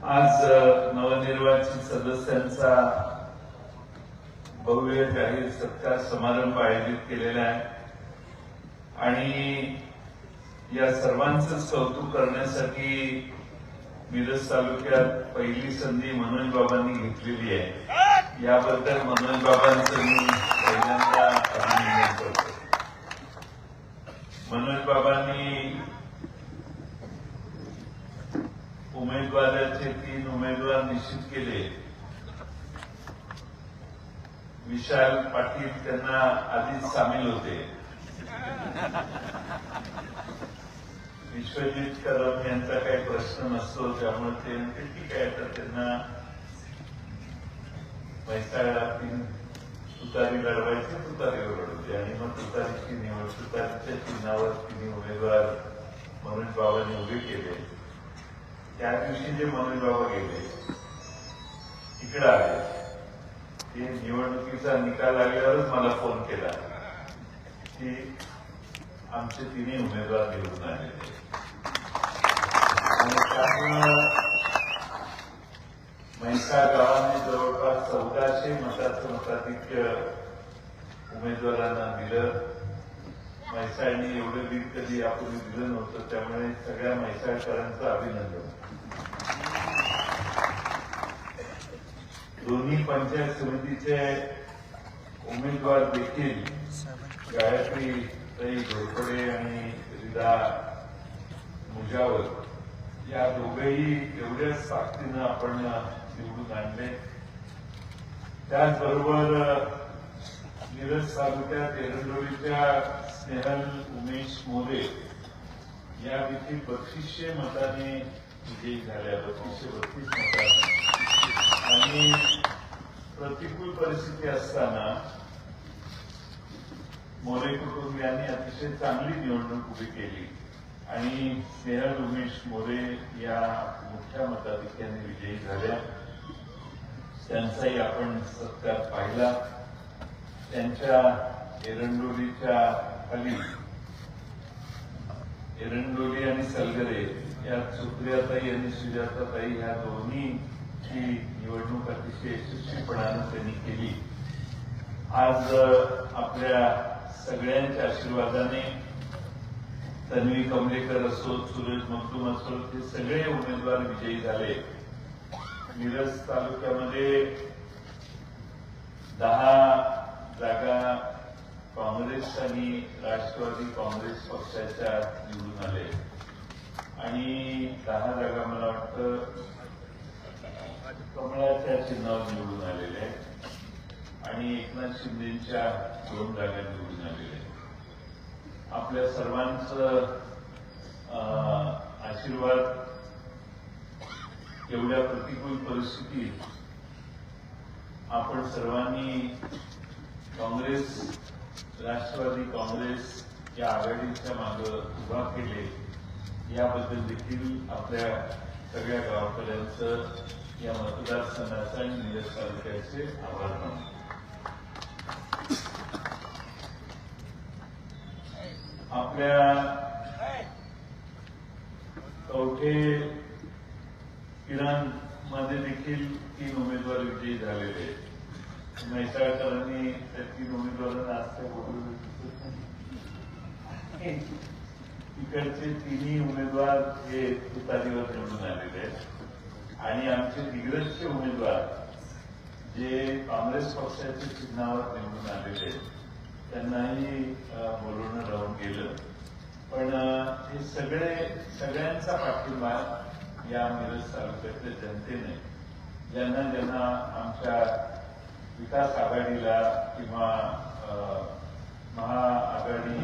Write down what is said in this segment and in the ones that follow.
आज नवनिर्वाचित सदस्यांचा भव्य जाहीर सत्कार समारंभ आयोजित केलेला आहे आणि या सर्वांचंच कौतुक करण्यासाठी मिरज तालुक्यात पहिली संधी मनोज बाबांनी घेतलेली आहे। याबद्दल मनोज बाबांचं मी पहिल्यांदा अभिनंदन करतो। मनोज बाबांनी उमेदवाराचे 3 उमेदवार निश्चित केले। विशाल पाटील त्यांना आधीच सामील होते। विश्वजित कदम यांचा काही प्रश्न नसतो, त्यामुळे ते म्हणते ठीक आहे, तर त्यांना म्हैसाळातील तुतारी लढवायची, तुतारीवर लढवते आणि मग तुतारीची निवड, तुतारीच्या चिन्हावर 3 उमेदवार मनोज बाबांनी उभे केले। त्या दिवशी जे मनोज बाबा गेले इकडे आले, ते निवडणुकीचा निकाल आल्यावरच मला फोन केला की आमचे 3 उमेदवार निवडून आलेले आणि त्यामुळं म्हैसाळ गावाने जवळपास 1400 मताचं मताधिक्य उमेदवारांना दिलं। म्हैसाळने एवढं लीड कधी यापूर्वी दिलं नव्हतं, त्यामुळे सगळ्या म्हैसाळकरांचं अभिनंदन। दोन्ही पंचायत समितीचे उमेदवार देखील गायत्री ताई घोरपडे आणि रिदा मुजावर या दोघेही एवढ्याच ताकदीनं आपण निवडून आणले। त्याचबरोबर मिरज तालुक्यात एरंडोलीच्या स्नेहल उमेश मोरे या देखील 3200 मतांनी विजयी झाल्या, 3232 मतांनी। आणि प्रतिकूल परिस्थिती असताना मोरे कुटुंबियांनी अतिशय चांगली निवडणूक उभी केली आणि स्नेहल उमेश मोरे या मोठ्या मताधिक्याने विजयी झाल्या। त्यांचाही आपण सत्कार पाहिला। त्यांच्या एरंडोलीच्या खाली एरंडोली आणि सलगरे या सुप्रियाताई आणि सुजाताताई ह्या दोन्हीची निवडणूक अतिशय यशस्वीपणाने त्यांनी केली। आज आपल्या सगळ्यांच्या आशीर्वादाने तन्वी कमलेकर असो, सुरेश मगदूम असो, ते सगळे उमेदवार विजयी झाले। मिरज तालुक्यामध्ये 10 जागा काँग्रेस आणि राष्ट्रवादी काँग्रेस पक्षाच्या निवडून आले आणि 10 जागा मला वाटतं कमळाच्या चिन्हावर निवडून आलेले आहेत आणि एकनाथ शिंदेच्या 2 जागा निवडून आलेल्या आहेत। आपल्या सर्वांचं आशीर्वाद एवढ्या प्रतिकूल परिस्थितीत आपण सर्वांनी काँग्रेस, राष्ट्रवादी काँग्रेस या आघाडीच्या मागे उभा केले, याबद्दल देखील आपल्या सगळ्या गावकऱ्यांचं, या मतदारसंघाचा आणि मिरज तालुक्याचे आभार मानतो। आपल्या कवठे किरणमध्ये देखील 3 उमेदवार विजयी झालेले आहेत। म्हैसाळकरांनी त्या 3 उमेदवारांना आज बोलवलं। इकडचे 3ही उमेदवार हे तुतारीवर निवडून आलेले आहेत आणि आमचे दिग्रजचे उमेदवार जे काँग्रेस पक्षाच्या चिन्हावर निवडून आलेले आहेत त्यांनाही बोलवणं राहून गेलं। पण हे सगळ्यांचा पाठिंबा या मिरज तालुक्यातल्या जनतेने ज्यांना ज्यांना आमच्या विकास आघाडीला किंवा महाआघाडी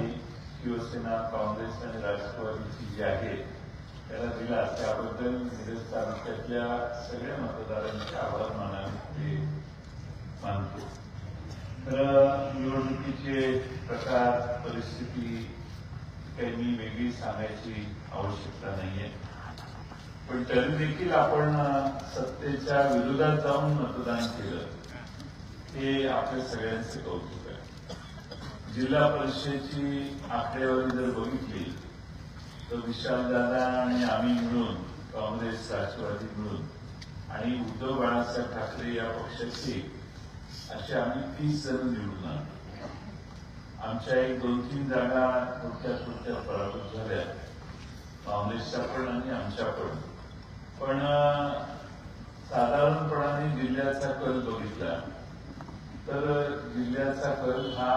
शिवसेना, काँग्रेस आणि राष्ट्रवादीची जी आहे त्याला दिला, त्याबद्दल मिरज तालुक्यातल्या सगळ्या मतदारांचे आभार मानतो। तर निवडणुकीचे प्रकार, परिस्थिती काही मी वेगळी सांगायची आवश्यकता नाहीये, पण तरी देखील आपण सत्तेच्या विरोधात जाऊन मतदान केलं हे आपल्या सगळ्यांचे कौतुक आहे। जिल्हा परिषदेची आकडेवारी जर बघितली तर विशालदादा आणि आम्ही मिळून, काँग्रेस राष्ट्रवादी मिळून आणि उद्धव बाळासाहेब ठाकरे या पक्षाचे असे आम्ही 30 जण निवडून आलो. आमच्या एक 2-3 जागा थोडक्या पराभूत झाल्या, काँग्रेसच्या पण आणि आमच्या पण साधारणपणाने जिल्ह्याचा कल बघितला तर जिल्ह्याचा कल हा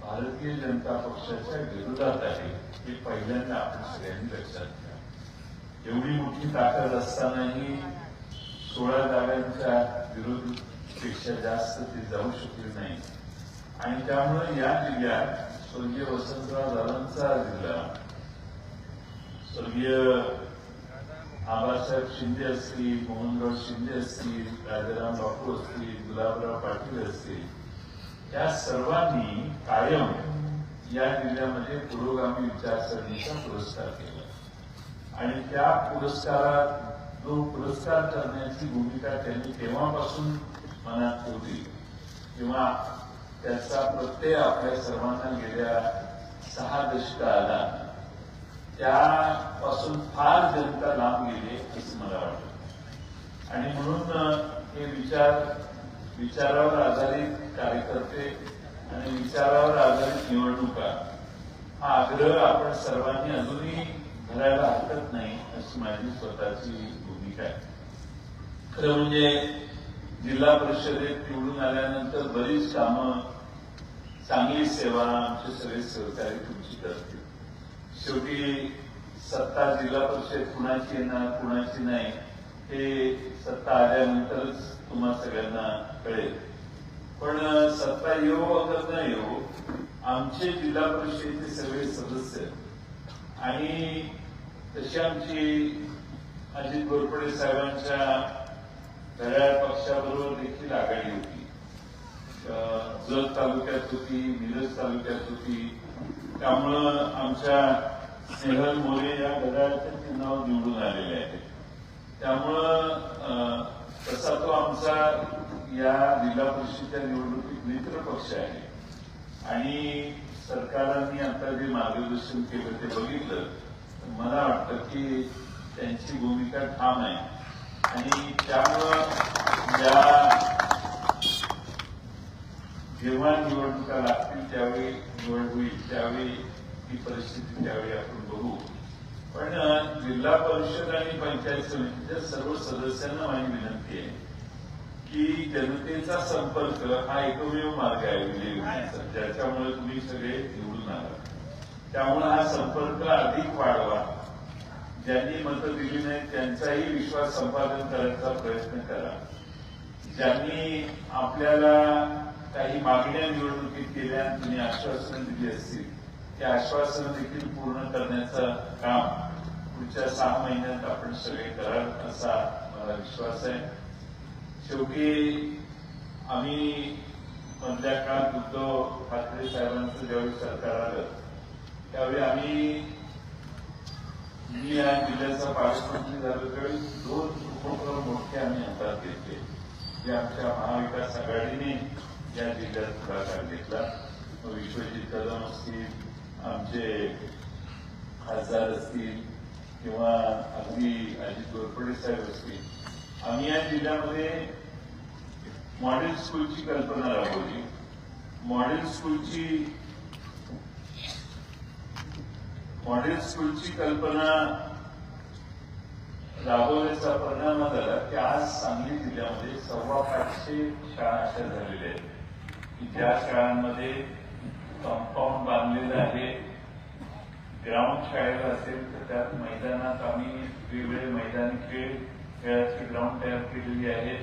भारतीय जनता पक्षाच्या विरोधात आहे. हे पहिल्यांदा आपण सगळ्यांनी लक्षात घ्या. एवढी मोठी ताकद असतानाही 16 जागांच्या विरोधपेक्षा जास्त ते जाऊ शकले नाही. आणि त्यामुळे या जिल्ह्यात स्वर्गीय वसंतराव दादांचा जिल्हा, स्वर्गीय आबासाहेब शिंदे असतील, मोहनराव शिंदे असतील, राजाराम बापू असतील, गुलाबराव पाटील असतील, या सर्वांनी कायम या जिल्ह्यामध्ये पुरोगामी विचारसरणीचा पुरस्कार केला. आणि त्या पुरस्कारात जो पुरस्कार करण्याची भूमिका त्यांनी तेव्हापासून मनात ठेवली तेव्हा त्याचा प्रत्यय आपल्या सर्वांना गेल्या 6 दशकाला त्यापासून फार जनता लांब गेली असं मला वाटतं. आणि म्हणून हे विचारावर आधारित कार्यकर्ते आणि विचारावर आधारित निवडणुका हा आग्रह आपण सर्वांनी अजूनही धरायला हरकत नाही अशी माझी स्वतःची भूमिका आहे. खरं म्हणजे जिल्हा परिषदेत निवडून आल्यानंतर बरीच कामं, चांगली सेवा आमचे सगळे सहकारी तुमची करतील. शेवटी सत्ता जिल्हा परिषद कुणाची येणार कुणाची नाही हे सत्ता आल्यानंतरच तुम्हा सगळ्यांना कळेल. पण सत्ता येऊ अगर न येऊ आमचे जिल्हा परिषदेचे सगळे सदस्य आणि तशी आमची अजित घोरपडे साहेबांच्या घड्याळ पक्षाबरोबर देखील आघाडी होती. जत तालुक्यात होती, मिरज तालुक्यात होती. त्यामुळं आमच्या स्नेहल मोरे या घड्याळच्या चिन्हावर निवडून आलेले आहेत. त्यामुळं तसा तो आमचा या जिल्हा परिषदेच्या निवडणुकीत मित्र पक्ष आहे. आणि सरकारांनी आता जे मार्गदर्शन केलं ते बघितलं तर मला वाटतं की त्यांची भूमिका ठाम आहे. आणि त्यामुळं जेव्हा निवडणुका लागतील त्यावेळी निवड होईल, त्यावेळी ही परिस्थिती त्यावेळी आपण बघू. पण जिल्हा परिषद आणि पंचायत समितीच्या सर्व सदस्यांना माझी विनंती आहे की जनतेचा संपर्क हा एकमेव मार्ग आहे विजयी, ज्याच्यामुळे तुम्ही सगळे निवडून आलात. त्यामुळे हा संपर्क अधिक वाढवा. ज्यांनी मतं दिली नाहीत त्यांचाही विश्वास संपादन करायचा प्रयत्न करा. ज्यांनी आपल्याला काही मागण्या निवडणुकीत केल्या तुम्ही आश्वासनं दिली असतील ते आश्वासनं देखील पूर्ण करण्याचं काम पुढच्या 6 महिन्यात आपण सगळे कराल असा मला विश्वास आहे. शेवटी आम्ही मधल्या काळात उद्धव ठाकरे साहेबांचं ज्यावेळी सरकार आलं त्यावेळी मी या जिल्ह्याचा पालकमंत्री झालो त्यावेळी 2 उपक्रम मोठे आम्ही हातात घेतले जे आमच्या महाविकास आघाडीने या जिल्ह्यात पुढाकार घेतला. विश्वजित कदम असतील, आमचे खासदार असतील किंवा अगदी अजित घोरपडे साहेब असतील, आम्ही या जिल्ह्यामध्ये मॉडेल स्कूलची कल्पना राबवली. मॉडेल स्कूलची कल्पना राबवण्याचा परिणाम झाला की आज सांगली जिल्ह्यामध्ये 550 शाळा अशा झालेल्या आहेत की ज्या शाळांमध्ये कंपाऊंड बांधलेलं आहे. ग्राउंड शाळेला असेल तर त्यात मैदानात आम्ही वेगवेगळे मैदानी खेळाची ग्राउंड तयार केलेली आहेत.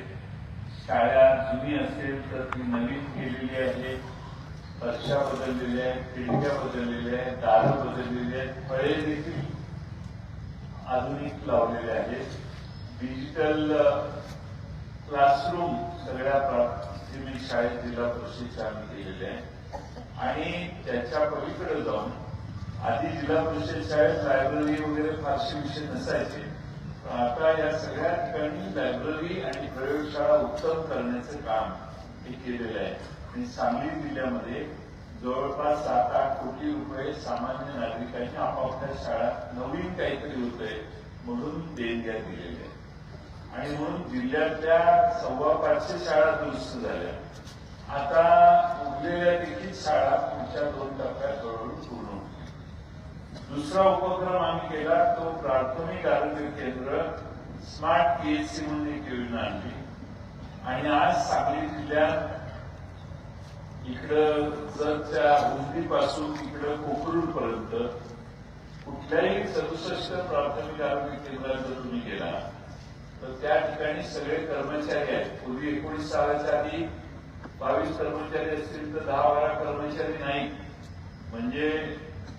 शाळा जुनी असेल तर ती नवीन केलेली आहे. फरशा बदललेल्या आहेत, खिडक्या बदललेल्या आहेत, दारं बदललेली आहेत, फळे देखील आधुनिक लावलेले आहेत. डिजिटल क्लासरूम सगळ्या प्राथमिक शाळेत जिल्हा परिषदेच्या आम्ही केलेले आहे. आणि त्याच्या पलीकडे जाऊन आधी जिल्हा परिषद शाळेत लायब्ररी वगैरे फारसे विषय नसायचे. आता या सगळ्या ठिकाणी लायब्ररी आणि प्रयोगशाळा उत्तम करण्याचं काम हे केलेलं आहे. आणि सांगली जिल्ह्यामध्ये जवळपास 7-8 कोटी रुपये सामान्य नागरिकांनी आपापल्या शाळा नवीन काहीतरी होतंय म्हणून देणग्या दिलेल्या आहेत. आणि म्हणून जिल्ह्यातल्या 550 शाळा दुरुस्त झाल्या. आता उरलेल्या देखील शाळा पुढच्या 2 टप्प्यात हळूहळू पूर्ण होतील. दुसरा उपक्रम आम्ही केला तो प्राथमिक आरोग्य केंद्र स्मार्ट पीएचसी म्हणून एक योजना आणली. आणि आज सांगली जिल्ह्यात इकडं जतच्या हुंदीपासून इकडं कोकरूड पर्यंत कुठल्याही 67 प्राथमिक आरोग्य केंद्रात जर तुम्ही गेला तर त्या ठिकाणी सगळे कर्मचारी आहेत. पूर्वी 19 सालाच्या आधी 22 कर्मचारी असतील तर 10-12 कर्मचारी नाही. म्हणजे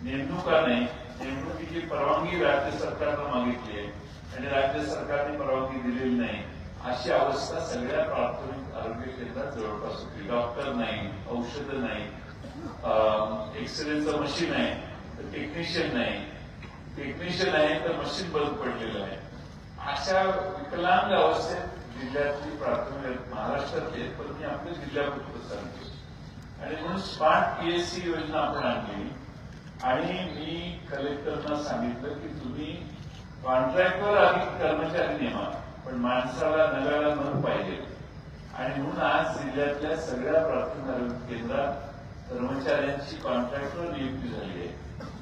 नेमणुका नाही, नेमणुकीची परवानगी राज्य सरकारनं मागितली आहे आणि राज्य सरकारने परवानगी दिलेली नाही. अशी अवस्था सगळ्या प्राथमिक आरोग्य केंद्रात जवळपास होती. डॉक्टर नाही, औषधं नाही, एक्सरेचं मशीन आहे तर टेक्निशियन नाही, टेक्निशियन आहे तर मशीन बंद पडलेलं आहे. अशा विकलांग अवस्थेत जिल्ह्यातली प्राथमिक महाराष्ट्रातले, पण मी आपल्या जिल्ह्यापुरतं सांगतो. आणि म्हणून स्मार्ट पीएचसी योजना आपण आणली आणि मी कलेक्टरना सांगितलं की तुम्ही कॉन्ट्रॅक्टवर अधिक कर्मचारी नेमा, पण माणसाला नव्याला न पाहिजे. आणि म्हणून आज जिल्ह्यातल्या सगळ्या प्राथमिक आरोग्य केंद्रात कर्मचाऱ्यांची कॉन्ट्रॅक्टवर नियुक्ती झाली आहे.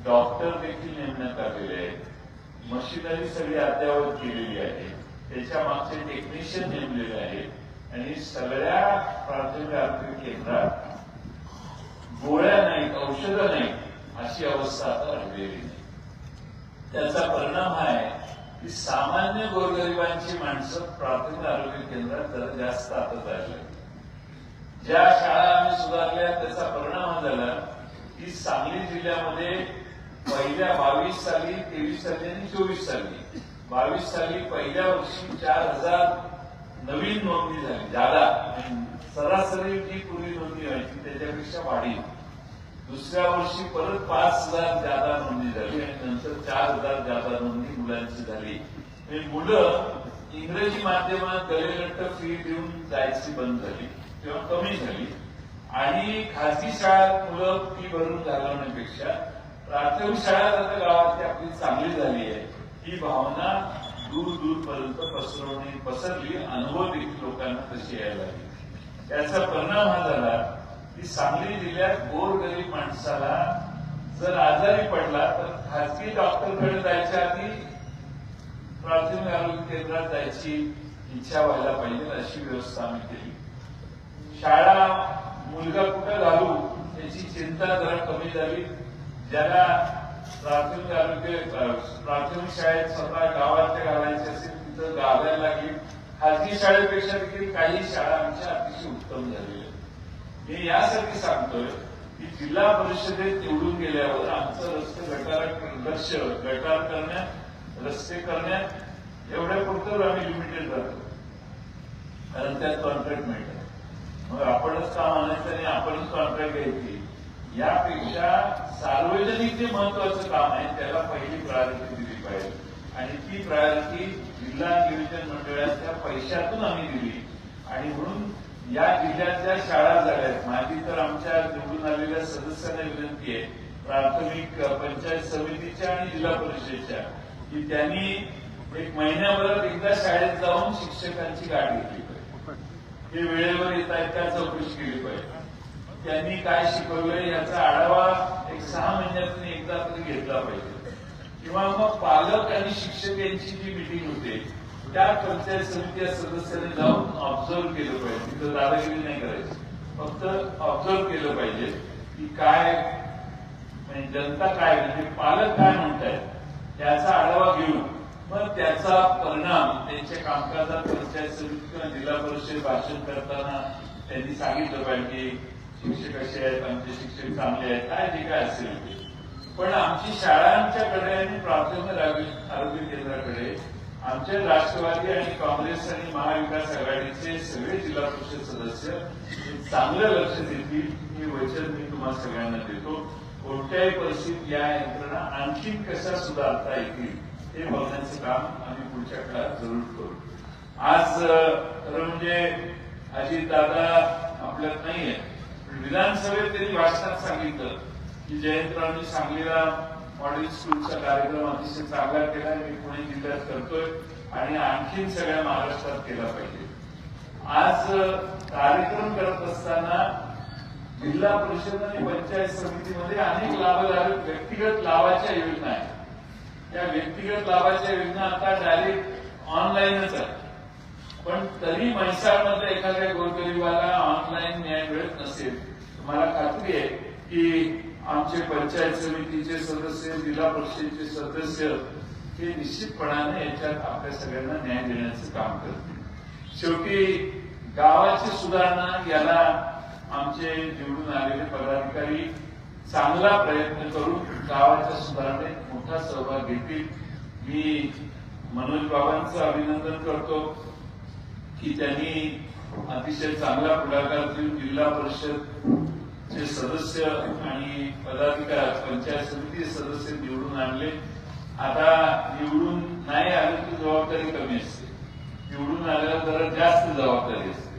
डॉक्टर देखील नेमण्यात आलेले आहेत. मशिनरी सगळी अद्ययावत केलेली आहे. त्याच्या मागचे टेक्निशियन नेमलेले आहेत. आणि सगळ्या प्राथमिक आरोग्य केंद्रात गोळ्या नाहीत, औषधं नाहीत अशी अवस्था आता राहिलेली नाही. त्याचा परिणाम हा आहे की सामान्य गोरगरिबांची माणसं प्राथमिक आरोग्य केंद्रात जरा जास्त आता जायला लागली. ज्या शाळा आम्ही सुधारल्या त्याचा परिणाम हा झाला की सांगली जिल्ह्यामध्ये पहिल्या 22 साली, 23 साली आणि 24 साली 22 साली पहिल्या वर्षी 4000 नवीन नोंदणी झाली. ज्यादा सरासरी जी पूर्वी नोंदणी व्हायची त्याच्यापेक्षा वाढली. दुसऱ्या वर्षी परत 5000 ज्यादा नोंदणी झाली आणि नंतर 4000 ज्यादा नोंदणी मुलांची झाली. मुलं इंग्रजी माध्यमात गलेलट्ट फी देऊन जायची बंद झाली किंवा कमी झाली. आणि खासगी शाळेत मुलं फी भरून घालवण्यापेक्षा प्राथमिक शाळेत आता गावातली आपली चांगली झाली आहे ही भावना दूर दूरपर्यंत पसरली. अनुभव देखील लोकांना तशी यायला लागली. त्याचा परिणाम हा झाला की सांगली जिल्ह्यात गोरगरीब माणसाला जर आजारी पडला तर खासगी डॉक्टरकडे जायच्या आधी प्राथमिक आरोग्य केंद्रात जायची इच्छा व्हायला पाहिजे अशी व्यवस्था आम्ही केली. शाळा मुलगा कुठं घालू याची चिंता जरा कमी झाली. ज्याला प्राथमिक शाळेत स्वतः गावातल्या घालायचे असेल तिथं घालायला लागली. खाजगी शाळेपेक्षा देखील काही शाळा आमच्या अतिशय उत्तम झालेल्या. मी यासाठी सांगतोय की जिल्हा परिषदेत निवडून गेल्यावर आमचं गटार करण्यात, रस्ते करण्यात एवढ्या पुरतं आम्ही लिमिटेड राहतो, कारण त्यात कॉन्ट्रॅक्ट मिळतात. मग आपणच काम आणायचं आणि आपणच कॉन्ट्रॅक्ट घ्यायची. यापेक्षा सार्वजनिक जे महत्वाचं काम आहे त्याला पहिली प्रायोरिटी दिली पाहिजे. आणि ती प्रायोरिटी जिल्हा नियोजन मंडळाच्या पैशातून आम्ही दिली. आणि म्हणून या जिल्ह्यातल्या शाळा झाल्यात. माझी तर आमच्या निवडून आलेल्या सदस्यांना विनंती आहे, प्राथमिक पंचायत समितीच्या आणि जिल्हा परिषदेच्या, की त्यांनी एक महिन्याभरात एकदा शाळेत जाऊन शिक्षकांची गाठ घेतली पाहिजे. ते वेळेवर येत आहेत त्या चौकशी केली पाहिजे. त्यांनी काय शिकवलंय याचा आढावा एक 6 महिन्यातून एकदा तरी घेतला पाहिजे. किंवा मग पालक आणि शिक्षक यांची जी मिटिंग होते त्या पंचायत समिती सदस्यांनी जाऊन ऑब्झर्व्ह केलं पाहिजे. तिथं दादागिरी नाही करायची, फक्त ऑब्झर्व्ह केलं पाहिजे की काय म्हणजे जनता काय म्हणजे पालक काय म्हणतायत त्याचा आढावा घेऊन मग त्याचा परिणाम त्यांच्या कामकाजात पंचायत समिती किंवा जिल्हा परिषद भाषण करताना त्यांनी सांगितलं पाहिजे की शिक्षक कसे आहेत, आमचे शिक्षक चांगले आहेत, काय जे काय असेल ते. पण आमची शाळांच्याकडे आणि प्राथमिक आरोग्य केंद्राकडे आमच्या राष्ट्रवादी आणि काँग्रेस आणि महाविकास आघाडीचे सगळे जिल्हा परिषद सदस्य चांगलं लक्ष देतील हे वचन मी तुम्हाला सगळ्यांना देतो. कोणत्याही परिस्थितीत या यंत्रणा आणखी कशा सुधारता येतील हे बघण्याचं काम आम्ही पुढच्या काळात जरूर करू. आज खरं म्हणजे अजितदादा आपल्यात नाहीये, विधानसभेत त्यांनी भाषणात सांगितलं की जयंतरावांनी सांगलीला मॉडेल स्कूलचा कार्यक्रम अतिशय चांगला केला. मी पुणे जिल्ह्यात करतोय आणि आणखीन सगळ्या महाराष्ट्रात केला पाहिजे. आज कार्यक्रम करत असताना जिल्हा परिषद आणि पंचायत समितीमध्ये अनेक लाभधारक व्यक्तिगत लाभाच्या योजना आहेत. त्या व्यक्तिगत लाभाच्या योजना आता डायरेक्ट ऑनलाईनच आहे. पण तरी म्हैसाळमध्ये एखाद्या गोरगरिबाला ऑनलाईन न्याय मिळत नसेल, मला खात्री आहे की आमचे पंचायत समितीचे सदस्य, जिल्हा परिषदेचे सदस्य हे निश्चितपणाने याच्यात आपल्या सगळ्यांना न्याय देण्याचं काम करतील. शेवटी गावाची सुधारणा याला आमचे निवडून आलेले पदाधिकारी चांगला प्रयत्न करून गावाच्या सुधारणेत मोठा सहभाग घेतील. मी मनोज बाबांचं अभिनंदन करतो की त्यांनी अतिशय चांगला पुढाकार घेऊन जिल्हा परिषदचे सदस्य आणि पदाधिकारी, पंचायत समिती सदस्य निवडून आणले. आता निवडून नाही आले की जबाबदारी कमी असते, निवडून आल्यावर जरा जास्त जबाबदारी असते.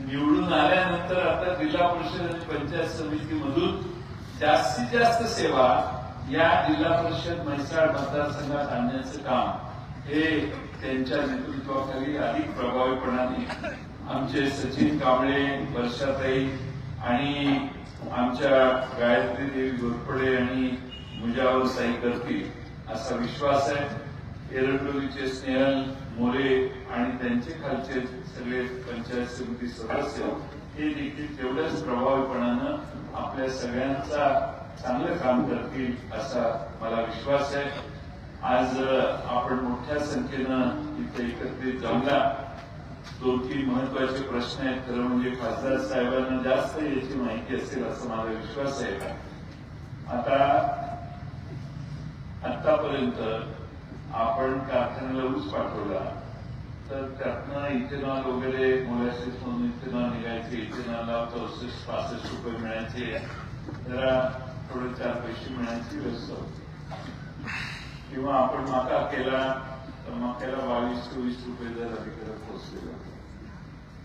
निवडून आल्यानंतर आता जिल्हा परिषद आणि पंचायत समितीमधून जास्तीत जास्त सेवा या जिल्हा परिषद म्हैसाळ मतदारसंघात आणण्याचं काम हे त्यांच्या नेतृत्वाखाली अधिक प्रभावीपणाने आमचे सचिन कांबळे, वर्षाताई आणि आमच्या गायत्री देवी घोरपडे आणि मुजावर साई करतील असा विश्वास आहे. एरंडोलीचे स्नेहल मोरे आणि त्यांचे खालचे सगळे पंचायत समिती सदस्य हे देखील तेवढ्याच प्रभावीपणानं आपल्या सगळ्यांचा चांगलं काम करतील असा मला विश्वास आहे. आज आपण मोठ्या संख्येनं इथे एकत्रित जमला. 2-3 महत्वाचे प्रश्न आहेत. खरं म्हणजे खासदार साहेबांना जास्त याची माहिती असेल असं माझा विश्वास आहे. आतापर्यंत आपण कारखान्याला ऊस पाठवला तर त्यातनं इथेनॉल वगैरे मोलॅसिस म्हणून इथेनॉल निघायचे, इथेनॉलला 64-65 रुपये मिळायचे, जरा थोडे 4 पैसे मिळायची व्यवस्था होती. किंवा आपण मका केला तर मक्याला 22-24 रुपये दर अधिकारात पोहोचलेला.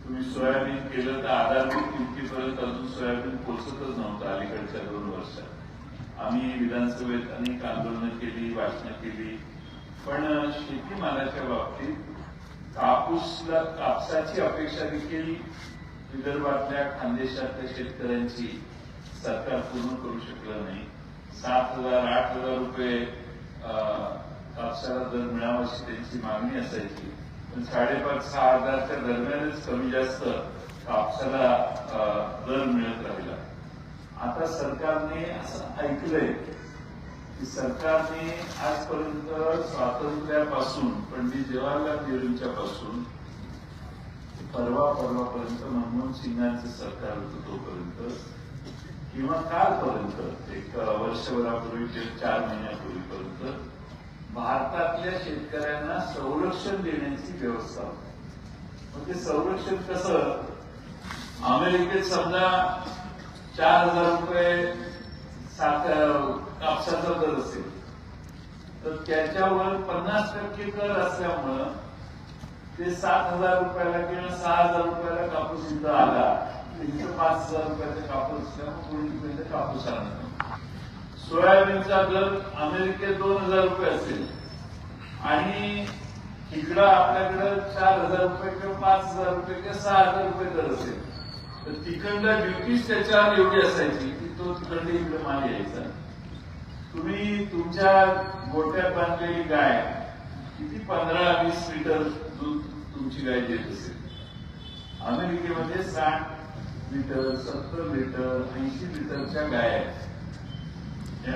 तुम्ही सोयाबीन केलं तर आधारभूत किमतीपर्यंत अजून सोयाबीन पोहोचतच नव्हतं अलीकडच्या 2 वर्षात. आम्ही विधानसभेत अनेक आंदोलनं केली, भाषणं केली, पण शेतीमालाच्या बाबतीत कापसाची अपेक्षा देखील विदर्भातल्या खानदेशातल्या शेतकऱ्यांची सरकार पूर्ण करू शकलं नाही. 7,000-8,000 रुपये कापसाला दर मिळावा अशी त्यांची मागणी असायची, पण 5,500-6,000च्या दरम्यानच कमी जास्त कापसाला दर मिळत राहिला. आता सरकारने असं ऐकलंय की सरकारने आजपर्यंत स्वातंत्र्यापासून पंडित जवाहरलाल नेहरूंच्या पासून परवापर्यंत मनमोहन सिंगांचं सरकार होतं तोपर्यंत किंवा कालपर्यंत एक वर्षभरापूर्वी 4 महिन्यापूर्वीपर्यंत भारतातल्या शेतकऱ्यांना संरक्षण देण्याची व्यवस्था होती. मग ते संरक्षण कसं? अमेरिकेत समजा 4,000 रुपये कापसाचा दर असेल तर त्याच्यावर 50% कर असल्यामुळं ते 7,000 रुपयाला किंवा 6,000 रुपयाला कापूस इथं आला, इथं 5,000 रुपयाचा कापूस असल्यामुळे कापूस आणला. सोयाबीनचा दर अमेरिकेत 2,000 रुपये असेल आणि इकडं आपल्याकडं 4,000 रुपये किंवा 5,000 रुपये किंवा 6,000 रुपये दर असेल तर तिकडला ड्युटीज त्याच्यावर एवढी असायची की तो तिकडे इकडे माल यायचा. तुम्ही तुमच्या गोट्यात बांधलेली गाय किती 15-20 लिटर दूध तुमची गाय देत असेल. अमेरिकेमध्ये 60 लिटर, 70 लिटर, 80 लिटरच्या गाय आहेत.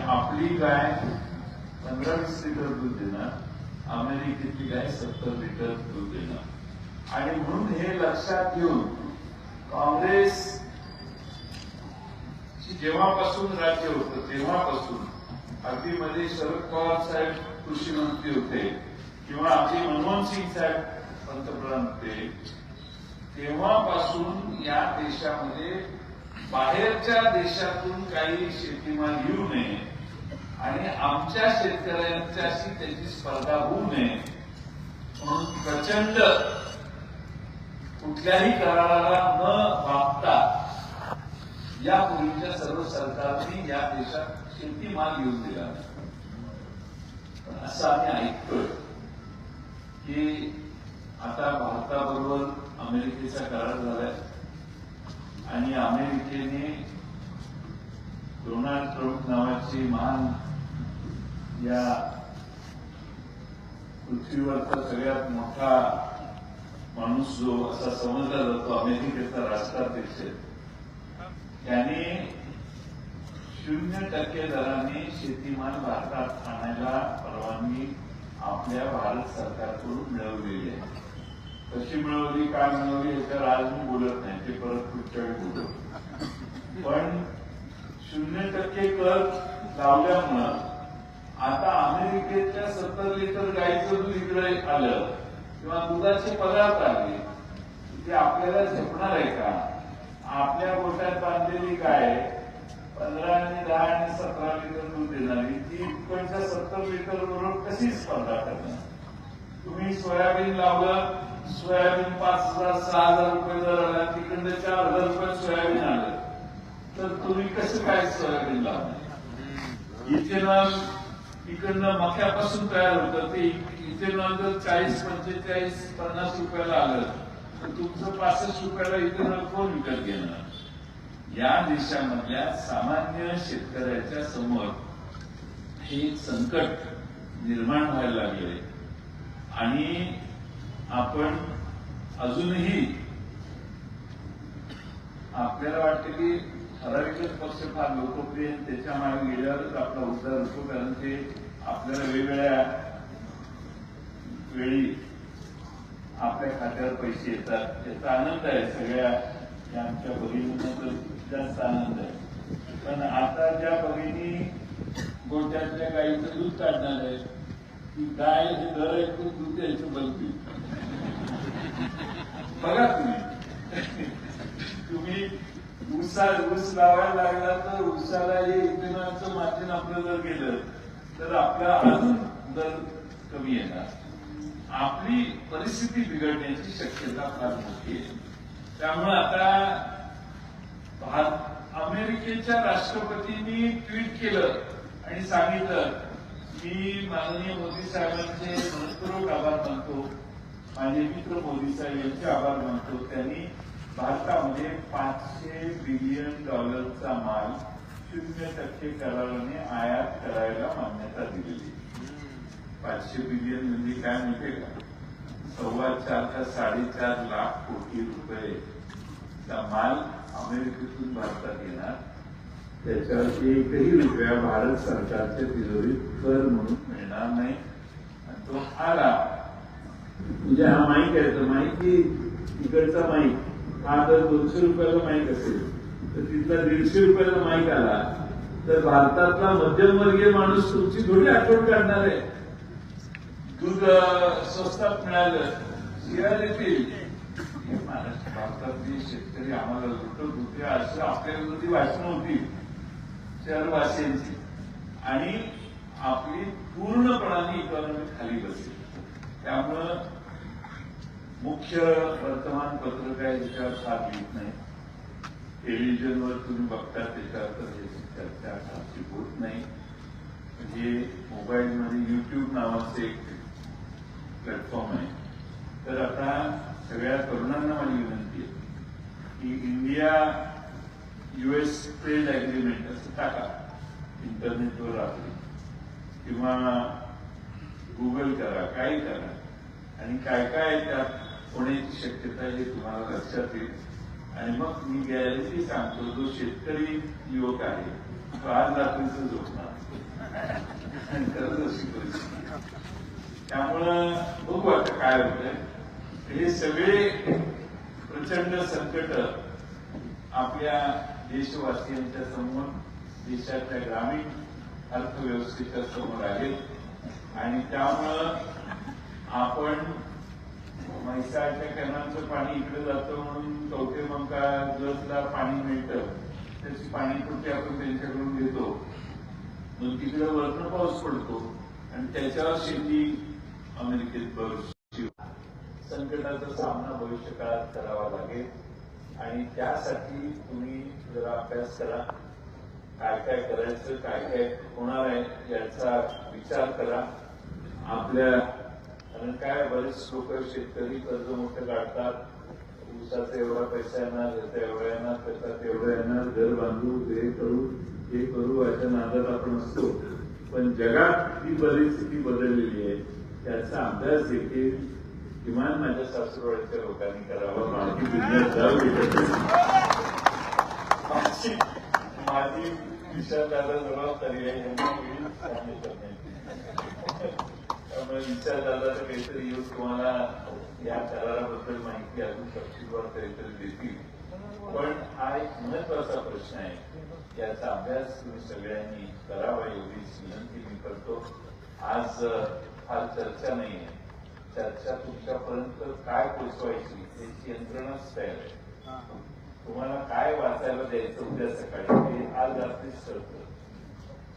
आपली गाय 15-20 लिटर दूध देणार, अमेरिकेतली गाय 70 लिटर दूध देणार. आणि म्हणून हे लक्षात घेऊन काँग्रेस जेव्हापासून राज्य होतं तेव्हापासून अगदी मध्ये शरद पवार साहेब कृषी मंत्री होते किंवा अगदी मनमोहन सिंग साहेब पंतप्रधान होते, तेव्हापासून या देशामध्ये बाहेरच्या देशातून काही शेतीमाल येऊ नये आणि आमच्या शेतकऱ्यांच्याशी त्याची स्पर्धा होऊ नये म्हणून प्रचंड कुठल्याही कराराला न वागता यापूर्वीच्या सर्व सरकारने या देशात शेतीमाल येऊन दिला. असं आम्ही ऐकतोय की आता भारताबरोबर अमेरिकेचा करार झालाय आणि अमेरिकेने डोनाल्ड ट्रम्प नावाची महान या पृथ्वीवरचा सगळ्यात मोठा माणूस जो असा समजला जातो अमेरिकेचा राष्ट्राध्यक्ष त्याने 0% दराने शेतीमाल भारतात आणायला परवानगी आपल्या भारत सरकारकडून मिळवलेली आहे. कशी मिळवली काय मिळवली याच्यावर आज मी बोलत नाही, ते परत पुढच्या वेळी बोलू. पण 0% कर लावल्यामुळं आता अमेरिकेच्या 70 लिटर गाईचं दूध इकडे आलं किंवा दुधाचे पदार्थ आले ते आपल्याला झेपणार आहे का? आपल्या गोठ्यात बांधलेली गाय 15 आणि 10 आणि 17 लिटर दूध देणारी ती इकडच्या 70 लिटर बरोबर कशी स्पर्धा करणार? तुम्ही सोयाबीन लावलं, सोयाबीन 5,000-6,000 रुपये दर आला, तिकडे 4,000 रुपये सोयाबीन आलं, तर तुम्ही कसं काय सोयाबीन लावणार? इथेनॉल इकडनं मक्यापासून तयार होतं, ते इथेनॉल जर 40, 45, 50 रुपयाला आलं तर तुमचं 65 रुपयाला इथेनॉल कोण विकत घेणार? या देशामधल्या सामान्य शेतकऱ्याच्या समोर हे संकट निर्माण व्हायला लागले आणि आपण अजूनही आपल्याला वाटतं की ठराविकच पक्ष फार लोकप्रिय त्याच्या मागे गेल्यावरच आपला उद्धार होतो, कारण ते आपल्याला वेगवेगळ्या वेळी आपल्या खात्यावर पैसे येतात याचा आनंद आहे. सगळ्या आमच्या भगिनींना तर जास्त आनंद आहे. पण आता ज्या भगिनी गोठ्यातल्या गाईचं दूध काढणार आहे ती गाय हे दर ऐकून दूध द्यायचं बंद बघा तुम्ही ऊस लावायला लागला तर ऊसाला हे इथेनॉलचं मार्जिन आपलं जर गेलं तर आपला अजून दर कमी येणार. आपली परिस्थिती बिघडण्याची शक्यता फार मोठी आहे. त्यामुळे आता अमेरिकेच्या राष्ट्रपतींनी ट्विट केलं आणि सांगितलं मी माननीय मोदी साहेबांचे मनपूर्वक आभार मानतो, माझे मित्र मोदी साहेब यांचे आभार मानतो. त्यांनी भारतामध्ये $500 बिलियन माल 0% कराराने आयात करायला मान्यता दिलेली. 500 बिलियन म्हणजे काय माहितीये का? 4.25 का 4.5 लाख कोटी रुपये चा माल अमेरिकेतून भारतात येणार. त्याच्यावर एकही रुपया भारत सरकारच्या तिजोरीत कर म्हणून मिळणार नाही. आणि तो आला म्हणजे हा माईक आहे तर माईक की इकडचा माईक हा जर 200 रुपयाला माईक असेल तर तिथला 150 रुपयाला माईक आला तर भारतातला मध्यमवर्गीय माणूस तुमची थोडी आठवण काढणार आहे. दूध स्वस्तात मिळालं शिवाय देतील. महाराष्ट्र भारतातले शेतकरी आम्हाला लुटत होते असं आपल्याविरोधी भाषणं होती शहरवासियांची आणि आपली पूर्णपणाने इकॉनॉमी खाली बसली. त्यामुळं मुख्य वर्तमानपत्र काय त्याच्यावर फार लिहित नाही, टेलिव्हिजनवर तुम्ही बघता त्याच्यावर तर याची चर्चा फारशी होत नाही. म्हणजे मोबाईलमध्ये युट्यूब नावाचं एक प्लॅटफॉर्म आहे. तर आता सगळ्या तरुणांना माझी विनंती आहे की इंडिया US ट्रेड अग्रीमेंट असं टाका इंटरनेटवर आपली किंवा गुगल करा, काही करा आणि काय काय त्यात होण्याची शक्यता आहे हे तुम्हाला लक्षात येईल. आणि मग मी गॅरंटी सांगतो जो शेतकरी युवक आहे तो आज रात्रीच झोपणार खरंच अशी परिस्थिती. त्यामुळं बघू आता काय होतंय. हे सगळे प्रचंड संकट आपल्या देशवासियांच्या समोर देशाच्या ग्रामीण अर्थव्यवस्थेच्या समोर आहेत आणि त्यामुळं आपण म्हैसाळच्या कॅनलचं पाणी इकडे जातं म्हणून कवठेमंका जसला पाणी मिळतं त्याची पाणीपुरती आपण त्यांच्याकडून घेतो, मग तिकडे वरनं पाऊस पडतो आणि त्याच्यावर शेती अमेरिकेत भविष्य संकटाचा सामना भविष्य काळात करावा लागेल. आणि त्यासाठी तुम्ही जरा अभ्यास करा, काय काय करायचं काय काय होणार आहे याचा विचार करा. आपल्या कारण काय बरेच लोक शेतकरी कर्ज मोठं काढतात, ऊसाचा एवढा पैसा येणार, त्याचा एवढा येणार, त्याचा तेवढा येणार, घर बांधू, हे करू अशा नादात आपण असतो. पण जगात ही परिस्थिती बदललेली आहे, त्याचा अभ्यास देखील किमान माझ्या सासरवाडीच्या लोकांनी करावा. माझी दुनिया जाऊ माझी विशालदादा जबाबदारी आहे त्यामुळे विशालदादा काहीतरी येऊन तुम्हाला या कराराबद्दल माहिती अजून तपशीलवार काहीतरी देतील. पण हा एक महत्वाचा प्रश्न आहे, याचा अभ्यास तुम्ही सगळ्यांनी करावा एवढीच विनंती मी करतो. आज फार चर्चा नाही आहे, चर्चा तुमच्यापर्यंत काय पोचवायची याची यंत्रणाच तयार आहे. तुम्हाला काय वाचायला द्यायचं उद्या सकाळी ते आज रात्रीच ठरतं.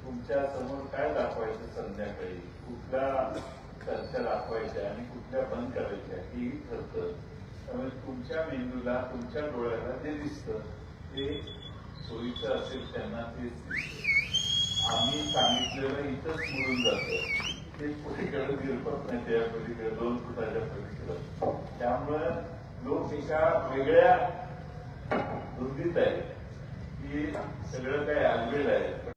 तुमच्या समोर काय दाखवायचं संध्याकाळी, कुठल्या चर्चा दाखवायच्या आणि कुठल्या बंद करायच्या हेही ठरतं. त्यामुळे तुमच्या मेंदूला, तुमच्या डोळ्याला जे दिसतं ते सोयीचं असेल त्यांना तेच दिसतं. आम्ही सांगितलेलं इथंच मुरून जातं, ते पलीकडे गिरपत नाही, त्या पलीकडे 2 फुटाच्या पलीकडे. त्यामुळं लोक एका वेगळ्या धुंदीत आहे की सगळं काही आगवेल आहे.